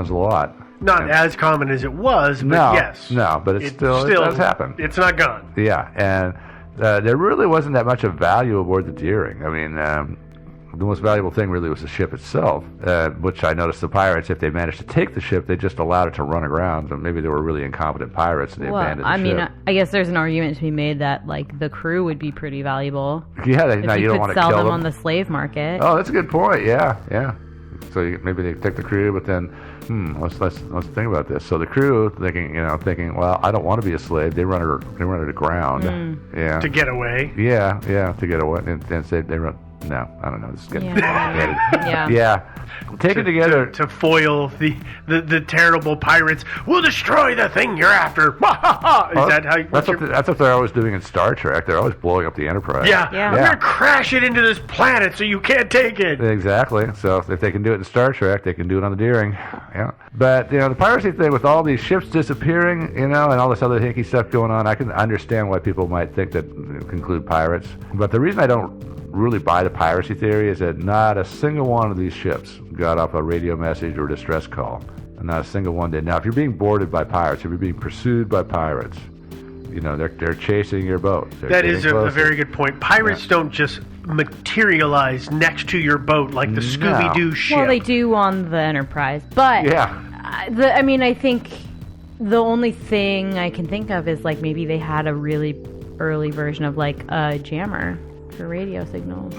happens a lot. Not as common as it was, but yes. No, but it does happen. It's not gone. Yeah, and there really wasn't that much of value aboard the Deering. I mean, the most valuable thing really was the ship itself, which I noticed the pirates, if they managed to take the ship, they just allowed it to run aground. So maybe they were really incompetent pirates and they abandoned the ship. I mean, I guess there's an argument to be made that like the crew would be pretty valuable. Yeah, if you don't want to sell kill them on the slave market. Oh, that's a good point. Yeah. So maybe they take the crew, but then, let's think about this. So the crew thinking, well, I don't want to be a slave. They run it aground. Yeah. To get away. Yeah, to get away, and say they run. No, I don't know. This is getting yeah. Take it together to foil the terrible pirates. We'll destroy the thing you're after. That's what they're always doing in Star Trek. They're always blowing up the Enterprise. Yeah. I'm gonna crash it into this planet so you can't take it. Exactly. So if they can do it in Star Trek, they can do it on the Deering. Yeah. But the piracy thing with all these ships disappearing, and all this other hinky stuff going on, I can understand why people might think that conclude pirates. But the reason I don't really buy the piracy theory is that not a single one of these ships got off a radio message or distress call. Not a single one did. Now, if you're being boarded by pirates, if you're being pursued by pirates, they're chasing your boat. That is a very good point. Pirates don't just materialize next to your boat like the Scooby-Doo ship. Well, they do on the Enterprise, but I think the only thing I can think of is like maybe they had a really early version of like a jammer for radio signals.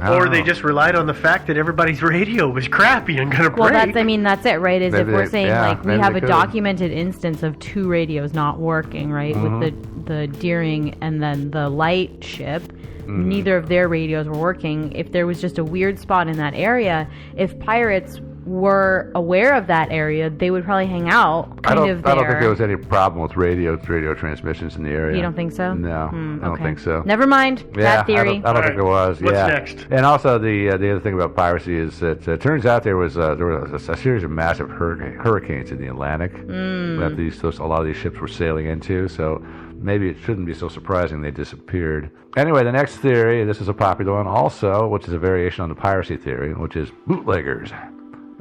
Or they just relied on the fact that everybody's radio was crappy and going to break. Well, that's it, right? If we're saying we have a documented instance of 2 radios not working, right? With the Deering and then the light ship, neither of their radios were working. If there was just a weird spot in that area, if pirates were aware of that area, they would probably hang out I don't think there was any problem with radio transmissions in the area. You don't think so? No, I don't think so. Never mind. That theory. I don't think there was. What's next? And also the other thing about piracy is that it turns out there was a series of massive hurricanes in the Atlantic that a lot of these ships were sailing into. So maybe it shouldn't be so surprising they disappeared. Anyway, the next theory, this is a popular one also, which is a variation on the piracy theory, which is bootleggers.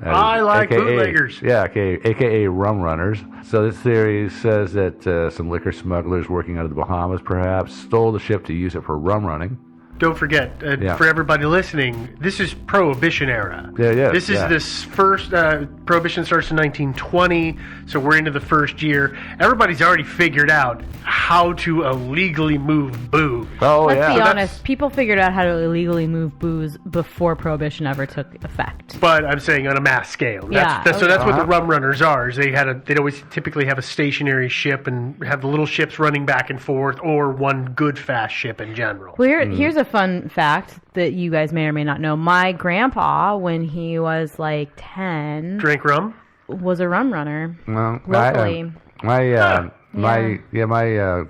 I like bootleggers. Yeah, a.k.a. rum runners. So this theory says that some liquor smugglers working out of the Bahamas perhaps stole the ship to use it for rum running. Don't forget, for everybody listening, this is Prohibition era. Yeah. This is this first, Prohibition starts in 1920, so we're into the first year. Everybody's already figured out how to illegally move booze. Let's be honest, people figured out how to illegally move booze before Prohibition ever took effect. But I'm saying on a mass scale. That's what the rum runners are. Is they'd always typically have a stationary ship and have the little ships running back and forth, or one good fast ship in general. Well, here's a fun fact that you guys may or may not know. My grandpa, when he was like 10, drank rum, was a rum runner. Well, locally. My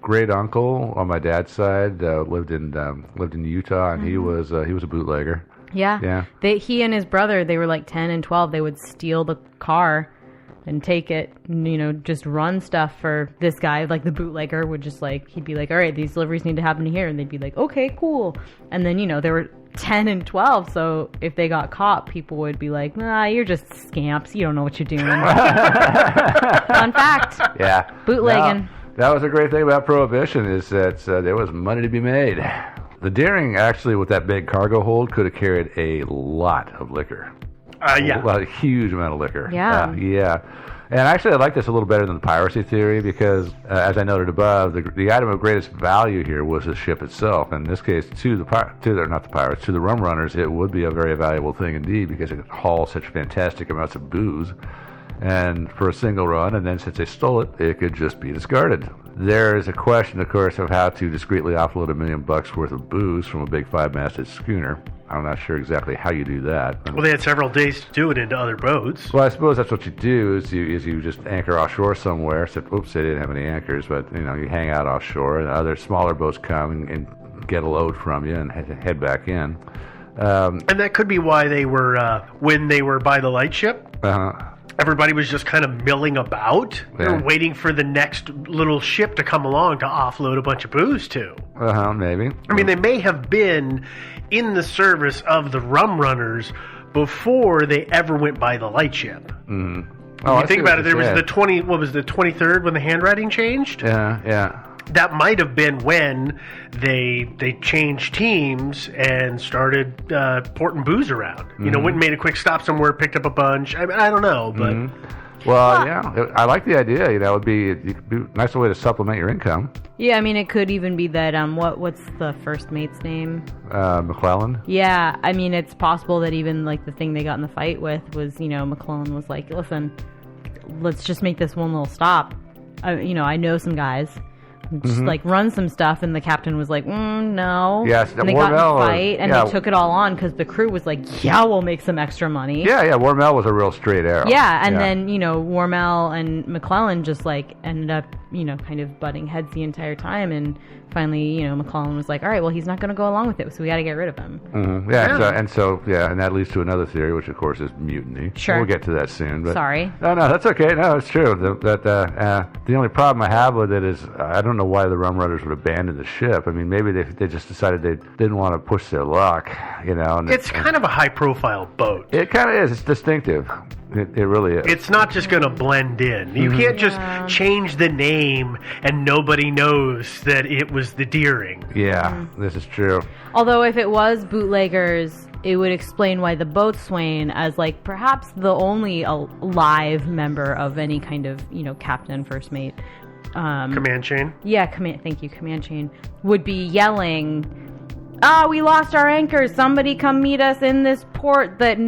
great uncle on my dad's side lived in Utah, and he was a bootlegger. Yeah. He and his brother, they were like 10 and 12. They would steal the car and take it, just run stuff for this guy. Like the bootlegger would just he'd be like, all right, these deliveries need to happen here. And they'd be like, okay, cool. And then, they were 10 and 12. So if they got caught, people would be like, nah, you're just scamps. You don't know what you're doing. Fun fact. Yeah. Bootlegging. That was a great thing about Prohibition is that there was money to be made. The Deering, actually, with that big cargo hold, could have carried a lot of liquor. A huge amount of liquor. Yeah. And actually, I like this a little better than the piracy theory because, as I noted above, the item of greatest value here was the ship itself. In this case, to the rum runners, it would be a very valuable thing indeed because it could haul such fantastic amounts of booze. And for a single run, and then since they stole it, it could just be discarded. There is a question, of course, of how to discreetly offload $1 million worth of booze from a big 5-masted schooner. I'm not sure exactly how you do that. Well, they had several days to do it into other boats. Well, I suppose that's what you do is you just anchor offshore somewhere. Except, oops, they didn't have any anchors, but you hang out offshore, and other smaller boats come and get a load from you and head back in. And that could be why they were when they were by the lightship. Everybody was just kind of milling about. They were waiting for the next little ship to come along to offload a bunch of booze to. Maybe. I mean, they may have been in the service of the rum runners before they ever went by the lightship. Oh, you think about it, there was the 23rd when the handwriting changed? Yeah. That might have been when they changed teams and started porting booze around. You know, went and made a quick stop somewhere, picked up a bunch. I mean, I don't know, but... Well, yeah, I like the idea. You know, it could be a nice way to supplement your income. Yeah, I mean, it could even be that, what's the first mate's name? McClellan? Yeah, I mean, it's possible that even, like, the thing they got in the fight with was, you know, McClellan was like, listen, let's just make this one little stop. I know some guys. Just like run some stuff, and the captain was like, no. Yes, and they got in a fight, and they took it all on because the crew was like, yeah, we'll make some extra money. Yeah, Warmel was a real straight arrow. Yeah, and then, Warmel and McClellan just like ended up, kind of butting heads the entire time, and finally, McClellan was like, all right, well, he's not going to go along with it, so we got to get rid of him. Yeah, and that leads to another theory, which of course is mutiny. Sure. We'll get to that soon. But sorry. No, that's okay. No, it's true. The only problem I have with it is I don't know why the Rum Runners would abandon the ship. I mean, maybe they just decided they didn't want to push their luck, And it's kind of a high-profile boat. It kind of is. It's distinctive. It really is. It's not just going to blend in. You can't just change the name and nobody knows that it was the Deering. Yeah, this is true. Although if it was bootleggers, it would explain why the boatswain, as like perhaps the only live member of any kind of, captain, first mate. Command chain? Yeah, thank you, command chain. Would be yelling, we lost our anchors. Somebody come meet us in this port that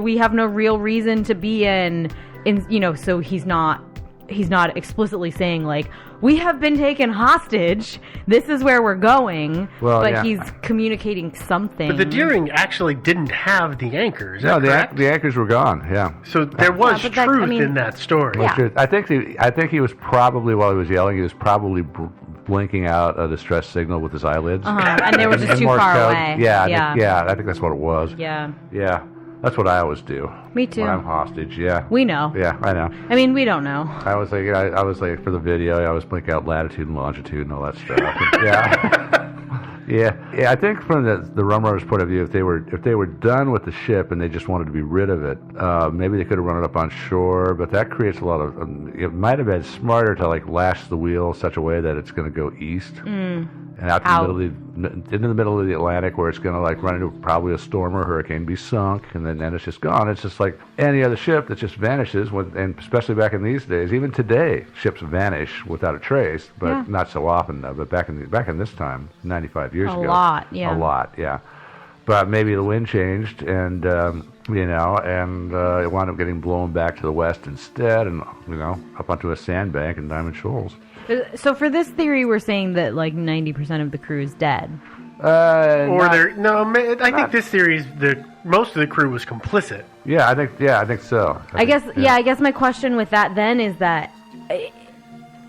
we have no real reason to be in. So he's not explicitly saying like, we have been taken hostage. This is where we're going. Well, but he's communicating something. But the Deering actually didn't have the anchors. No, the anchors were gone. Yeah. So there was truth in that story. Yeah. I think he was probably, while he was yelling, he was probably blinking out a distress signal with his eyelids. And they were just too far away. Yeah. I think that's what it was. Yeah. Yeah. That's what I always do. Me too. When I'm hostage, yeah. We know. Yeah, I know. I mean, we don't know. I was like for the video, I was blinking out latitude and longitude and all that stuff. Yeah. I think from the Rum Runners' point of view, if they were done with the ship and they just wanted to be rid of it, maybe they could have run it up on shore. But that creates a lot of. It might have been smarter to like lash the wheel such a way that it's going to go east and out into the middle of the Atlantic, where it's going to like run into probably a storm or hurricane, be sunk, and then it's just gone. It's just like any other ship that just vanishes. And especially back in these days, even today, ships vanish without a trace, but not so often though. But back in this time, 95 years ago, a lot, yeah. But maybe the wind changed, and it wound up getting blown back to the west instead, and up onto a sandbank in Diamond Shoals. So for this theory, we're saying that like 90% of the crew is dead. I think this theory is most of the crew was complicit. Yeah, I think so. I guess my question with that then is that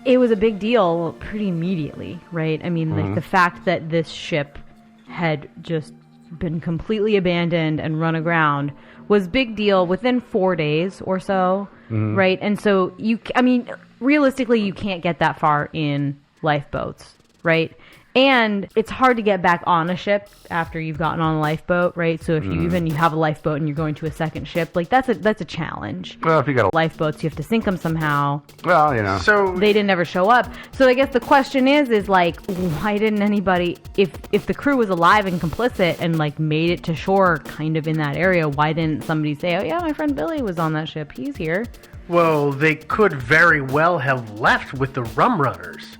it was a big deal pretty immediately, right? I mean, like the fact that this ship had just been completely abandoned and run aground was big deal within 4 days or so, right? And so realistically, you can't get that far in lifeboats, right? And it's hard to get back on a ship after you've gotten on a lifeboat, right? So if you have a lifeboat and you're going to a second ship, like that's a challenge. Well, if you got lifeboats, you have to sink them somehow. Well, so they didn't ever show up. So I guess the question is like, why didn't anybody, if the crew was alive and complicit and like made it to shore kind of in that area, why didn't somebody say, oh yeah, my friend Billy was on that ship, he's here? Well, they could very well have left with the Rum Runners.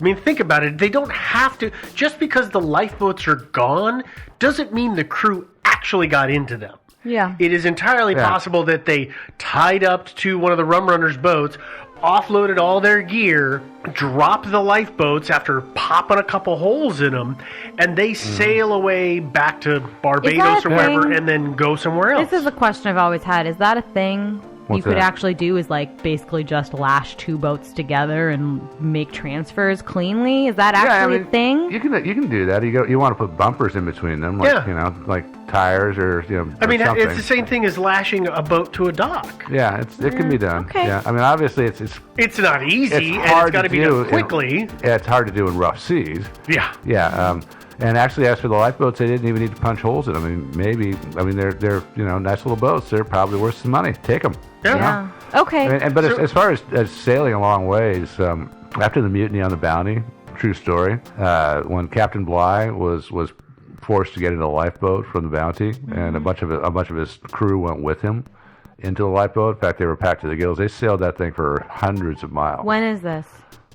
I mean, think about it. They don't have to. Just because the lifeboats are gone doesn't mean the crew actually got into them. Yeah. It is entirely possible that they tied up to one of the Rum Runners' boats, offloaded all their gear, dropped the lifeboats after popping a couple holes in them, and they sail away back to Barbados or wherever and then go somewhere else. This is a question I've always had. Is that a thing? What's you could that? actually do is like basically just lash two boats together and make transfers cleanly. Is that actually a thing? You can do that. You want to put bumpers in between them, like like tires or something. It's the same thing as lashing a boat to a dock. Yeah, it can be done. Okay. Yeah, I mean obviously it's not easy, and it's got to be done quickly. It's hard to do in rough seas. Yeah. Yeah. And actually, as for the lifeboats, they didn't even need to punch holes in them. I mean, they're nice little boats. They're probably worth some money. Take them. Yeah. Okay. But as far as sailing a long ways, after the mutiny on the Bounty, true story, when Captain Bligh was forced to get into a lifeboat from the Bounty, and a bunch of his crew went with him into the lifeboat. In fact, they were packed to the gills. They sailed that thing for hundreds of miles. When is this?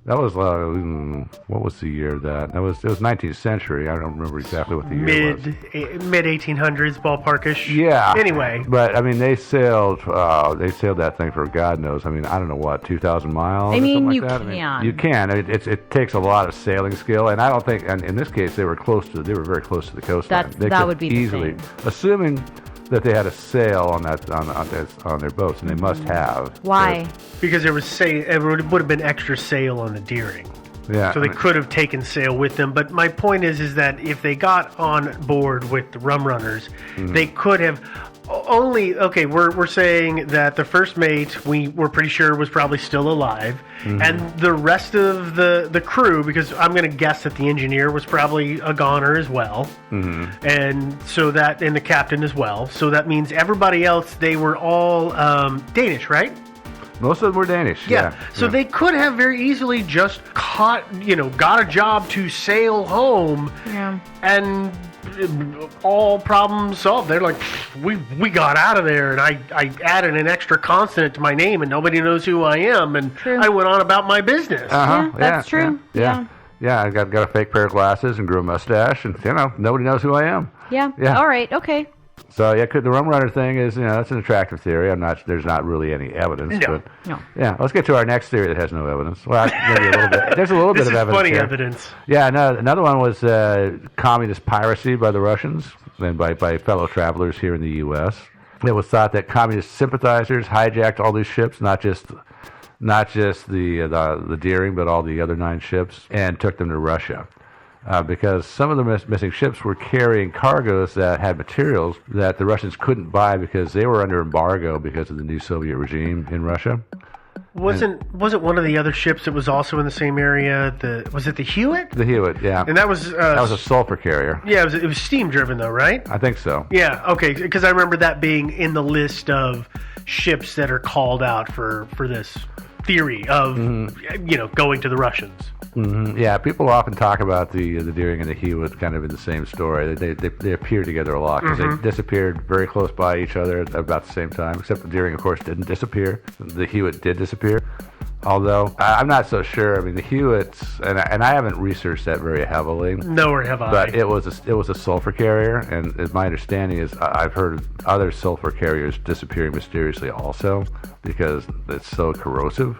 That was what was the year of that? It was 19th century. I don't remember exactly what the year was. Mid 1800s ballparkish. Yeah. Anyway, but I mean, they sailed that thing for God knows. I mean, I don't know what 2,000 miles. I mean, you like that. can. I mean, you can. It takes a lot of sailing skill, and I don't think. And in this case, they were very close to the coastline. That would be easily, the thing. Assuming that they had a sail on their boats, and they must have. Why? Because it would have been extra sail on the Deering. Yeah. So they could have taken sail with them. But my point is that if they got on board with the rum runners, they could have we're saying that the first mate we're pretty sure was probably still alive, and the rest of the crew, because I'm going to guess that the engineer was probably a goner as well, and the captain as well. So that means everybody else, they were all Danish, right? Most of them were Danish. Yeah. So they could have very easily just got a job to sail home, and all problems solved. They're like, we got out of there, and I added an extra consonant to my name, and nobody knows who I am, and I went on about my business. Yeah, that's true. Yeah, I got a fake pair of glasses and grew a mustache, and nobody knows who I am. Yeah. All right. Okay. So the rum runner thing is, that's an attractive theory. There's not really any evidence. No. But yeah, let's get to our next theory that has no evidence. Well, maybe a little bit. There's a little bit of evidence. Funny here. evidence. Yeah, another one was communist piracy by the Russians and by fellow travelers here in the U.S. It was thought that communist sympathizers hijacked all these ships, not just the Deering, but all the other 9 ships, and took them to Russia. Because some of the missing ships were carrying cargoes that had materials that the Russians couldn't buy because they were under embargo because of the new Soviet regime in Russia. Wasn't one of the other ships that was also in the same area? Was it the Hewitt? The Hewitt, yeah. And that was a sulfur carrier. Yeah, it was steam driven though, right? I think so. Yeah, okay, because I remember that being in the list of ships that are called out for this theory of going to the Russians. Mm-hmm. Yeah, people often talk about the Deering and the Hewitt kind of in the same story. They appear together a lot because they disappeared very close by each other at about the same time, except the Deering, of course, didn't disappear. The Hewitt did disappear, although I'm not so sure. I mean, the Hewitts, and I haven't researched that very heavily. Nor have I. But it was a sulfur carrier, and my understanding is I've heard of other sulfur carriers disappearing mysteriously also because it's so corrosive.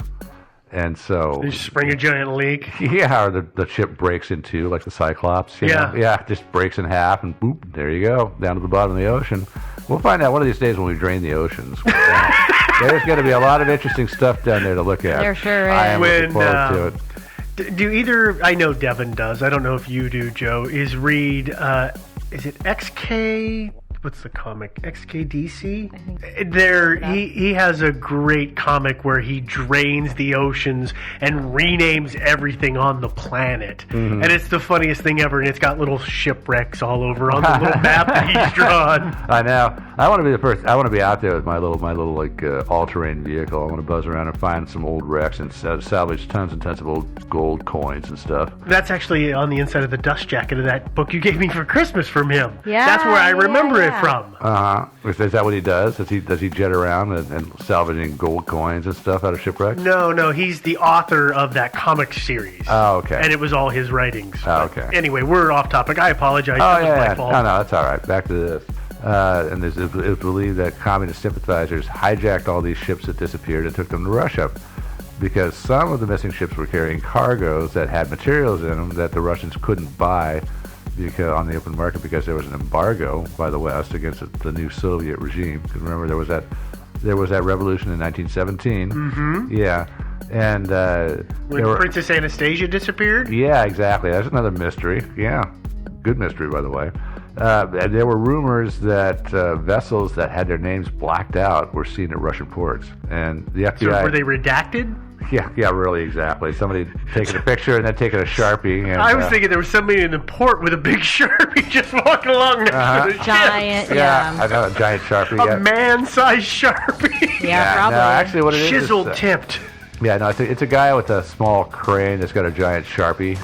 And so you spring a giant leak. Yeah, or the ship breaks in two, like the Cyclops. You know? Yeah, just breaks in half, and boop, there you go, down to the bottom of the ocean. We'll find out one of these days when we drain the oceans. There's going to be a lot of interesting stuff down there to look at. There sure is. I am looking forward to it. Do either, I know Devin does, I don't know if you do, Joe, is read, is it XK... What's the comic? XKDC? He has a great comic where he drains the oceans and renames everything on the planet. Mm-hmm. And it's the funniest thing ever, and it's got little shipwrecks all over on the little map that he's drawn. I know. I want to be the first. I want to be out there with my little like all-terrain vehicle. I want to buzz around and find some old wrecks and salvage tons and tons of old gold coins and stuff. That's actually on the inside of the dust jacket of that book you gave me for Christmas from him. Yeah, that's where I remember it from. Is that what he does? Does he jet around and salvaging gold coins and stuff out of shipwrecks? No, he's the author of that comic series. Oh, okay. And it was all his writings. Oh, okay. Anyway, we're off topic. I apologize. Oh, that was my fault. No, that's all right. Back to this. And it was believed that communist sympathizers hijacked all these ships that disappeared and took them to Russia because some of the missing ships were carrying cargoes that had materials in them that the Russians couldn't buy on the open market because there was an embargo by the West against the new Soviet regime. Because remember, there was that revolution in 1917. Mm-hmm. Yeah, and when Princess Anastasia disappeared. Yeah, exactly. That's another mystery. Yeah, good mystery, by the way. There were rumors that vessels that had their names blacked out were seen at Russian ports, and the FBI. So were they redacted? Yeah, really, exactly. Somebody taking a picture and then taking a Sharpie. And, I was thinking there was somebody in the port with a big Sharpie just walking along next to the ship. Giant, Yeah, I know, a giant Sharpie. A man-sized Sharpie. Yeah, probably. No, actually, what it is... Chisel-tipped. Yeah, no, it's a guy with a small crane that's got a giant Sharpie.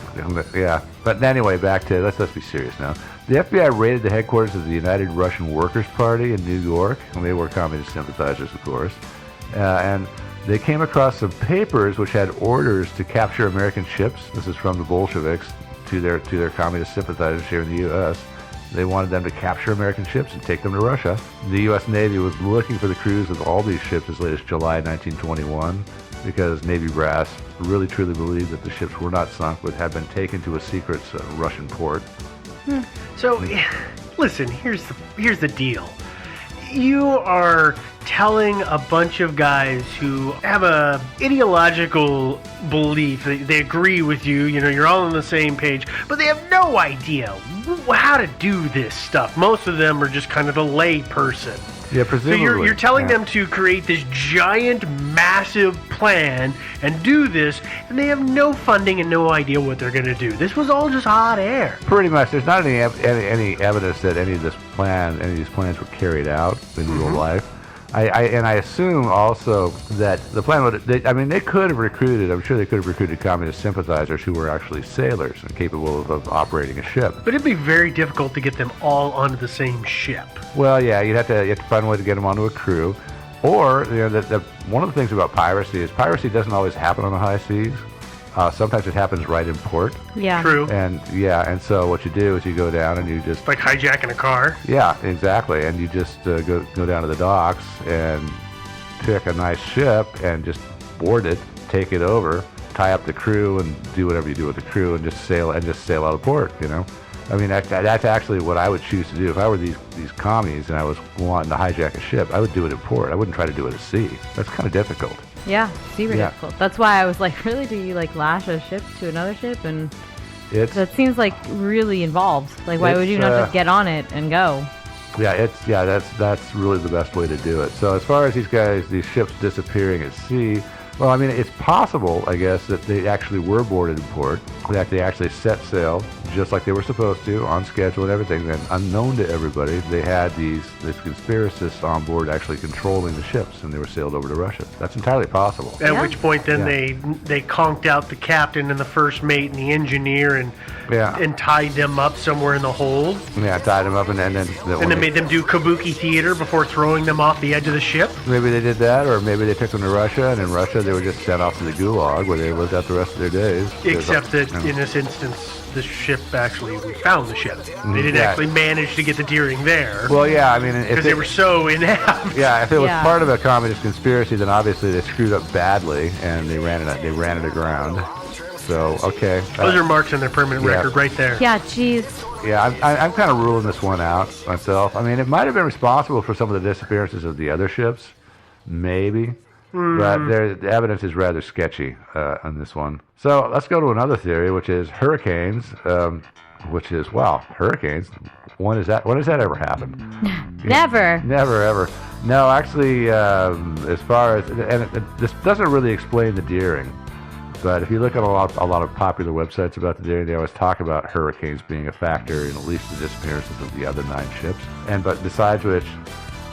Yeah, but anyway, back to... Let's be serious now. The FBI raided the headquarters of the United Russian Workers' Party in New York, and they were communist sympathizers, of course. And they came across some papers which had orders to capture American ships. This is from the Bolsheviks to their communist sympathizers here in the U.S. They wanted them to capture American ships and take them to Russia. The U.S. Navy was looking for the crews of all these ships as late as July 1921 because Navy brass really truly believed that the ships were not sunk but had been taken to a secret Russian port. So, listen, here's the deal. You are telling a bunch of guys who have a ideological belief, they agree with you, you're all on the same page, but they have no idea how to do this stuff. Most of them are just kind of a lay person. Yeah, presumably. So you're telling them to create this giant, massive plan and do this, and they have no funding and no idea what they're going to do. This was all just hot air. Pretty much. There's not any evidence that any of these plans were carried out in real life. I assume also that the plan would... they could have recruited... I'm sure they could have recruited communist sympathizers who were actually sailors and capable of operating a ship. But it'd be very difficult to get them all onto the same ship. Well, yeah, you have to find a way to get them onto a crew. Or, one of the things about piracy is piracy doesn't always happen on the high seas. Sometimes it happens right in port. Yeah. True. And so what you do is you go down and you just... Like hijacking a car. Yeah, exactly. And you just go down to the docks and pick a nice ship and just board it, take it over, tie up the crew and do whatever you do with the crew and just sail out of port, I mean, that's actually what I would choose to do. If I were these commies and I was wanting to hijack a ship, I would do it in port. I wouldn't try to do it at sea. That's kind of difficult. Yeah, super difficult. That's why I was like, really, do you lash a ship to another ship? And that seems really involved. Like, why would you not just get on it and go? Yeah, that's really the best way to do it. So as far as these ships disappearing at sea, well, I mean, it's possible, I guess, that they actually were boarded in port, that they actually set sail just like they were supposed to, on schedule and everything. And unknown to everybody, they had these conspiracists on board actually controlling the ships, and they were sailed over to Russia. That's entirely possible. At which point, then they conked out the captain and the first mate and the engineer and tied them up somewhere in the hold. Yeah, tied them up and then made them do kabuki theater before throwing them off the edge of the ship. Maybe they did that, or maybe they took them to Russia, and in Russia they were just sent off to the gulag where they lived out the rest of their days. Except that in this instance, the ship we found the ship. They didn't actually manage to get the Deering there. Well, yeah, I mean, because they were so inept. Yeah, if it was part of a communist conspiracy, then obviously they screwed up badly and they ran it aground. So, okay. Those are marks on their permanent record right there. Yeah, jeez. Yeah, I'm kind of ruling this one out myself. I mean, it might have been responsible for some of the disappearances of the other ships, maybe. But the evidence is rather sketchy on this one. So let's go to another theory, which is hurricanes. Hurricanes. When has that ever happened? Never. Never, ever. No, actually, as far as... this doesn't really explain the Deering. But if you look at a lot of popular websites about the Deering, they always talk about hurricanes being a factor in at least the disappearances of the other 9 ships. But besides which...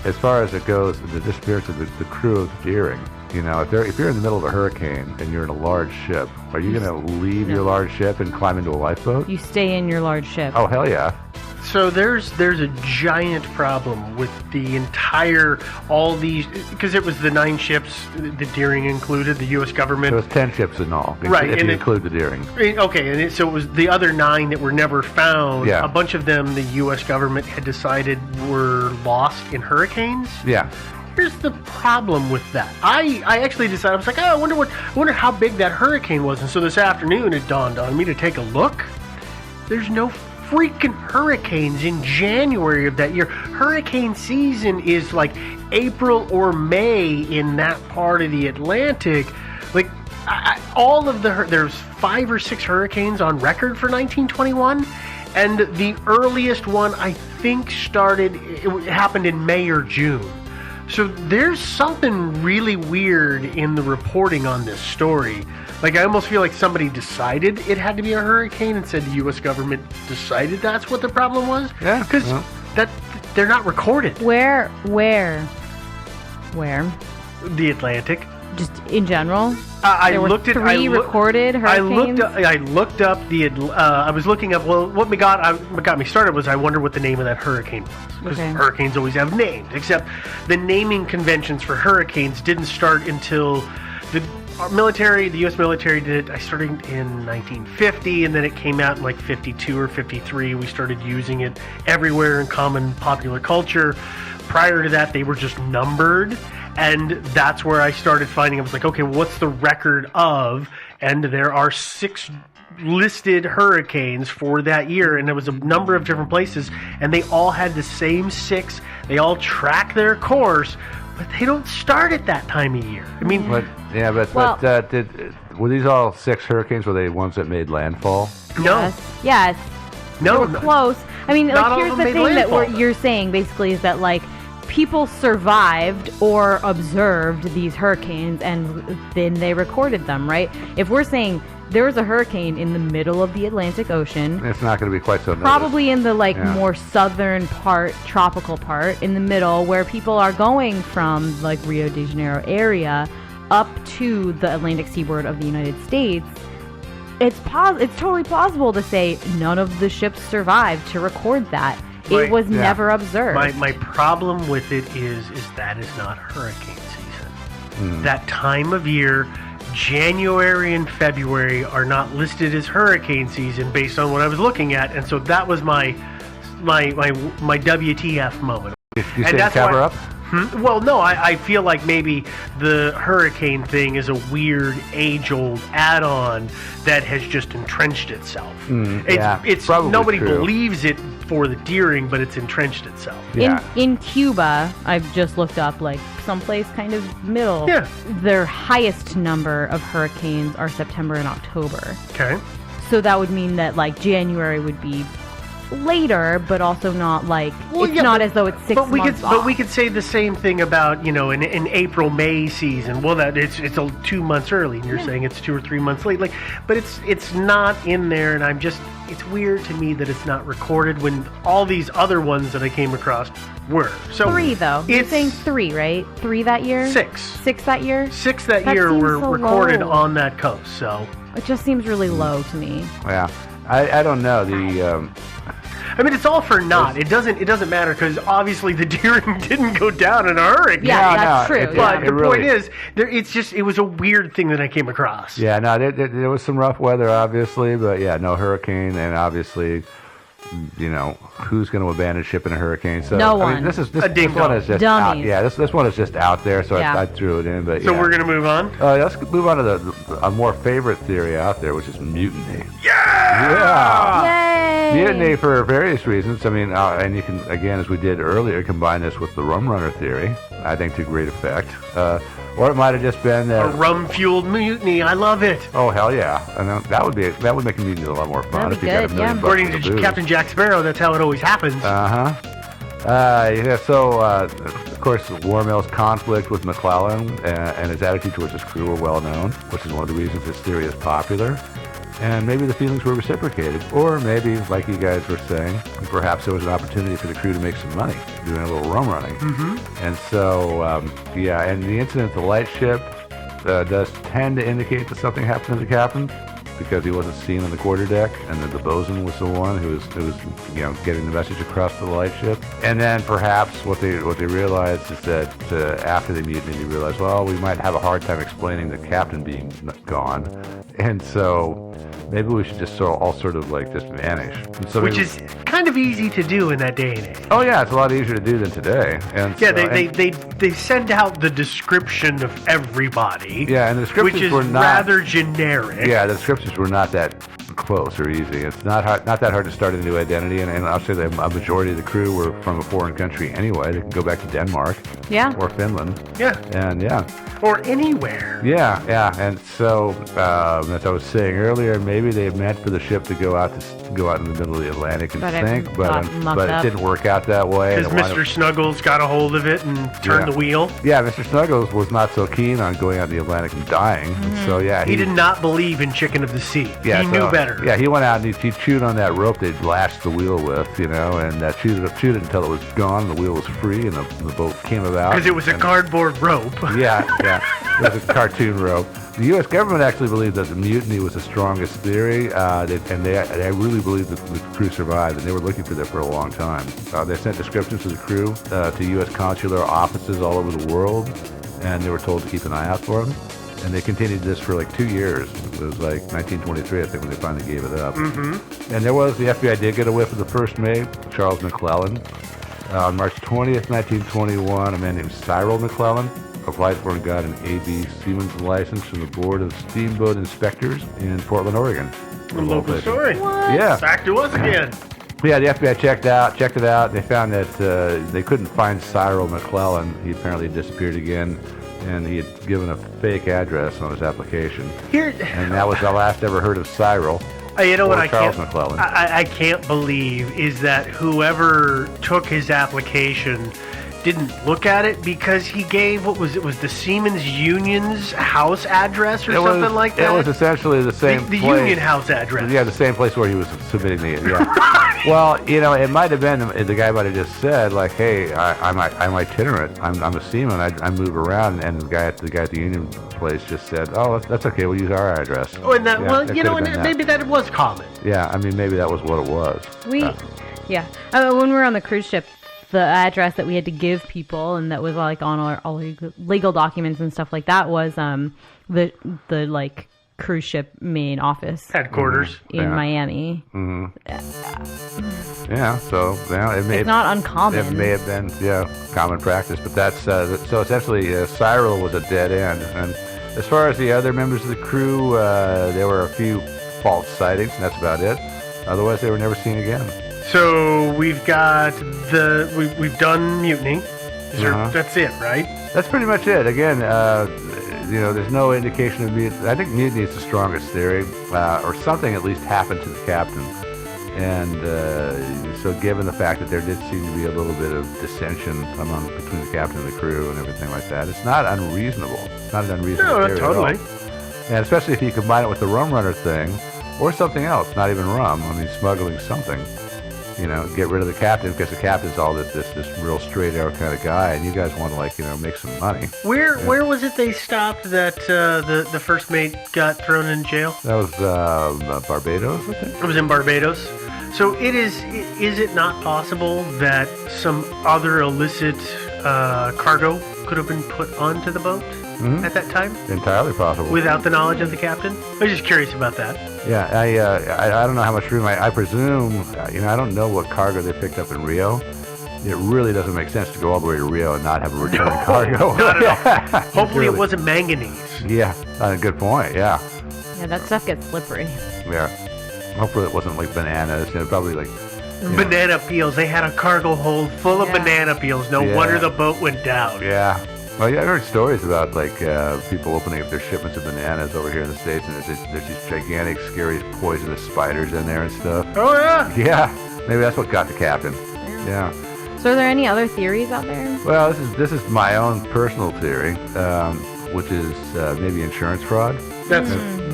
As far as it goes, the disappearance of the crew of the Deering, if you're in the middle of a hurricane and you're in a large ship, are you going to leave your large ship and climb into a lifeboat? You stay in your large ship. Oh, hell yeah. So there's a giant problem with the entire, all these, because it was the 9 ships, the Deering included, the U.S. government. It was 10 ships in all, right, if you include the Deering. Okay, and so it was the other 9 that were never found. Yeah. A bunch of them the U.S. government had decided were lost in hurricanes. Yeah. Here's the problem with that. I actually decided, I was like, I wonder how big that hurricane was. And so this afternoon it dawned on me to take a look. There's no freaking hurricanes in January of that year. Hurricane season is like April or May in that part of the Atlantic. Like there's 5 or 6 hurricanes on record for 1921, and the earliest one I think it happened in May or June. So there's something really weird in the reporting on this story. Like, I almost feel like somebody decided it had to be a hurricane and said the U.S. government decided that's what the problem was. Yeah. Because they're not recorded. Where? The Atlantic. Just in general? I There were looked at three recorded hurricanes? I looked up the. I was looking up. Well, what got me started was I wonder what the name of that hurricane was, because Okay. hurricanes always have names. Except the naming conventions for hurricanes didn't start until the U.S. military did it. I started in 1950, and then it came out in like 52 or 53. We started using it everywhere in common popular culture. Prior to that, they were just numbered. And that's where I started finding, I was like, okay, what's the record of? And there are 6 listed hurricanes for that year. And there was a number of different places. And they all had the same 6. They all track their course. But they don't start at that time of year. I mean, Were these all 6 hurricanes? Were they ones that made landfall? no. Yes. No. They were close. I mean, Not like, all here's of the them thing made that landfall. you're saying basically is that, like, people survived or observed these hurricanes and then they recorded them, right? If we're saying there was a hurricane in the middle of the Atlantic Ocean, It's not going to be quite so noticed. probably in the Yeah. more southern part, tropical part, in the middle, where people are going from like Rio de Janeiro area up to the Atlantic seaboard of the United States. It's totally plausible to say none of the ships survived to record that. Right. It was Yeah. never observed. My problem with it is that is not hurricane season. That time of year, January and February, are not listed as hurricane season based on what I was looking at, and so that was my WTF moment. You And say that's cover why- up? Well, no, I feel like maybe the hurricane thing is a weird, age-old add-on that has just entrenched itself. yeah, It's probably nobody true. believes it for the Deering, but it's entrenched itself. Yeah. In Cuba, I've just looked up, like, someplace kind of middle. Yeah. Their highest number of hurricanes are September and October. Okay. So that would mean that, like, January would be later, but also not like it's yeah, not but- as though it's 6 But we months could, off. but we could say the same thing about an April-May season. Well, that it's 2 months early, and you're saying it's 2 or 3 months late. Like, but it's not in there, and it's weird to me that it's not recorded when all these other ones that I came across were. So 3 though. You're it's saying 3, right? 3 that year. 6. 6 that year. 6 that That year seems were so recorded low. on that coast. So It just seems really low to me. Yeah. I don't know. The I mean, it's all for naught. It doesn't matter because obviously the Deering didn't go down in a hurricane. Yeah, No, that's no, true. it- yeah. But the really- point is, it was a weird thing that I came across. Yeah, no, there was some rough weather, obviously, but yeah, no hurricane, and obviously, who's going to abandon ship in a hurricane? So No I one. mean, this A ding one dong. is just out. Dummies. Yeah, this one is just out there, so Yeah. I threw it in. But So yeah. we're gonna move on. Let's move on to a more favorite theory out there, which is mutiny. Yeah. Yay! Mutiny for various reasons. I mean, and you can, again, as we did earlier, combine this with the rum runner theory, I think, to great effect. Or it might have just been A that. rum-fueled mutiny. I love it. Oh hell yeah! And that would make a mutiny a lot more fun That'd if be you got good, $1 million yeah. According bucks to booze. Captain Jack Sparrow, that's how it always happens. Yeah, so, of course, Warmill's conflict with McClellan and his attitude towards his crew were well known, which is one of the reasons this theory is popular. And maybe the feelings were reciprocated. Or maybe, like you guys were saying, perhaps there was an opportunity for the crew to make some money doing a little rum running. Mm-hmm. And so, and the incident at the lightship does tend to indicate that something happened to the captain, because he wasn't seen on the quarterdeck, and that the bosun was the one who was getting the message across to the lightship. And then perhaps what they realized is that after the mutiny, they realized, well, we might have a hard time explaining the captain being gone, and so maybe we should just sort of just vanish. And so Which maybe- is kind of easy to do in that day and age. oh yeah, it's a lot easier to do than today. And Yeah, so- they send out the description of everybody. Yeah, and the descriptions which is were not rather generic. Yeah, the descriptions were not that close or easy. It's not that hard to start a new identity, and I'll say that a majority of the crew were from a foreign country anyway. They can go back to Denmark, or Finland, and or anywhere. Yeah, and so as I was saying earlier, maybe they meant for the ship to go out in the middle of the Atlantic and sink, but it didn't work out that way. Because Mr. Snuggles got a hold of it and turned the wheel. Yeah, Mr. Snuggles was not so keen on going out in the Atlantic and dying. So he did not believe in Chicken of the Sea. Yeah, he knew better. Yeah, he went out and he chewed on that rope they'd lashed the wheel with, and chewed it until it was gone. The wheel was free, and the boat came about. Because it was a cardboard rope. Yeah, it was a cartoon rope. The U.S. government actually believed that the mutiny was the strongest theory, and they really believed that the crew survived, and they were looking for that for a long time. They sent descriptions of the crew to U.S. consular offices all over the world, and they were told to keep an eye out for them. And they continued this for like 2 years. It was like 1923, I think, when they finally gave it up. Mm-hmm. And the FBI did get a whiff of the first mate, Charles McClellan. On March 20th, 1921, a man named Cyril McClellan applied for and got an AB Seaman's license from the Board of Steamboat Inspectors in Portland, Oregon. A local story. What? Yeah. Back to us again. Yeah, the FBI checked it out. They found that they couldn't find Cyril McClellan. He apparently disappeared again, and he had given a fake address on his application. And that was the last ever heard of Cyril. You know what McClellan. I can't believe is that whoever took his application didn't look at it, because he gave, was the Seamen's Union's house address or something like that? It was essentially the same the place. Union house address. Yeah, the same place where he was submitting the, Well, it might have been, the guy might have just said, like, hey, I'm itinerant. I'm a seaman. I move around, and the guy at the Union place just said, oh, that's okay, we'll use our address. Oh, and maybe that was common. Yeah, I mean, maybe that was what it was. When we were on the cruise ship, the address that we had to give people, and that was like on all legal documents and stuff like that, was the like cruise ship main office headquarters in Miami. Yeah, so it's not uncommon. It may have been common practice, but that's so essentially Cyril was a dead end. And as far as the other members of the crew, there were a few false sightings, and that's about it. Otherwise, they were never seen again. So we've got we've done mutiny. That's it, right? That's pretty much it. Again, there's no indication of mutiny. I think mutiny is the strongest theory, or something at least happened to the captain. And so given the fact that there did seem to be a little bit of dissension between the captain and the crew and everything like that, it's not unreasonable. It's not an unreasonable theory totally. at all. And especially if you combine it with the rum runner thing, or something else, not even rum. I mean, smuggling something. Get rid of the captain, because the captain's all this real straight arrow kind of guy, and you guys want to make some money. Where was it they stopped that the first mate got thrown in jail? That was Barbados, I think. It was in Barbados. So is it not possible that some other illicit cargo could have been put onto the boat at that time? Entirely possible. Without the knowledge of the captain? I was just curious about that. Yeah, I don't know how much room. I presume, I don't know what cargo they picked up in Rio. It really doesn't make sense to go all the way to Rio and not have a return cargo. Not at all. Hopefully it wasn't manganese. Yeah, good point, yeah. Yeah, that stuff gets slippery. Yeah. Hopefully it wasn't like bananas, probably like... Banana peels. They had a cargo hold full of banana peels. No wonder the boat went down. Yeah. Well, I heard stories about people opening up their shipments of bananas over here in the States, and there's these gigantic, scary, poisonous spiders in there and stuff. Oh yeah. Yeah. Maybe that's what got the captain. Yeah. So, are there any other theories out there? Well, this is my own personal theory, which is maybe insurance fraud. That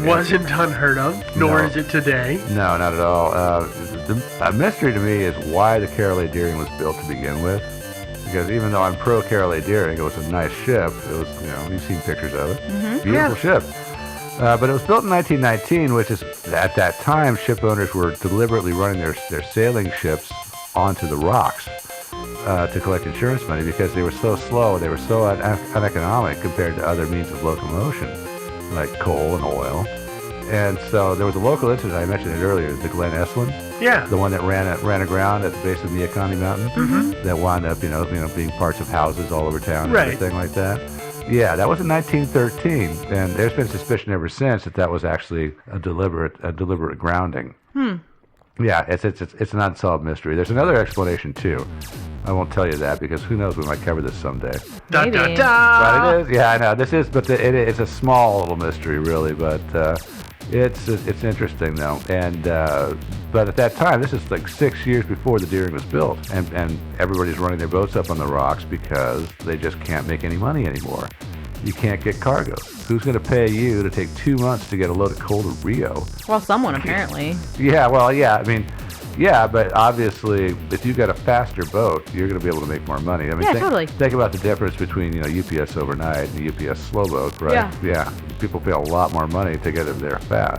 wasn't unheard of, nor is it today. No, not at all. The mystery to me is why the Caroline Deering was built to begin with. Because even though I'm pro Caroline Deering, it was a nice ship. It was, you've seen pictures of it. Beautiful ship. But it was built in 1919, which is, at that time, ship owners were deliberately running their sailing ships onto the rocks to collect insurance money, because they were so slow, they were so uneconomic compared to other means of locomotion, like coal and oil. And so there was a local incident, I mentioned it earlier, the Glen Eslin. Yeah. The one that ran aground at the base of Neocony Mountain. That wound up, being parts of houses all over town and everything like that. Yeah, that was in 1913, and there's been suspicion ever since that was actually a deliberate grounding. Yeah, it's an unsolved mystery. There's another explanation too. I won't tell you that because who knows, we might cover this someday. Da, Maybe. da, da. But it is, yeah, I know. This is, but it's a small little mystery, really. But it's interesting though. And but at that time, this is like 6 years before the Deering was built, and everybody's running their boats up on the rocks because they just can't make any money anymore. You can't get cargoes. Who's going to pay you to take 2 months to get a load of coal to Rio? Well, someone apparently. Yeah, well, yeah. I mean, yeah, but obviously, if you've got a faster boat, you're going to be able to make more money. I mean, Yeah, totally. Think about the difference between UPS overnight and the UPS slow boat, right? Yeah. People pay a lot more money to get it there fast.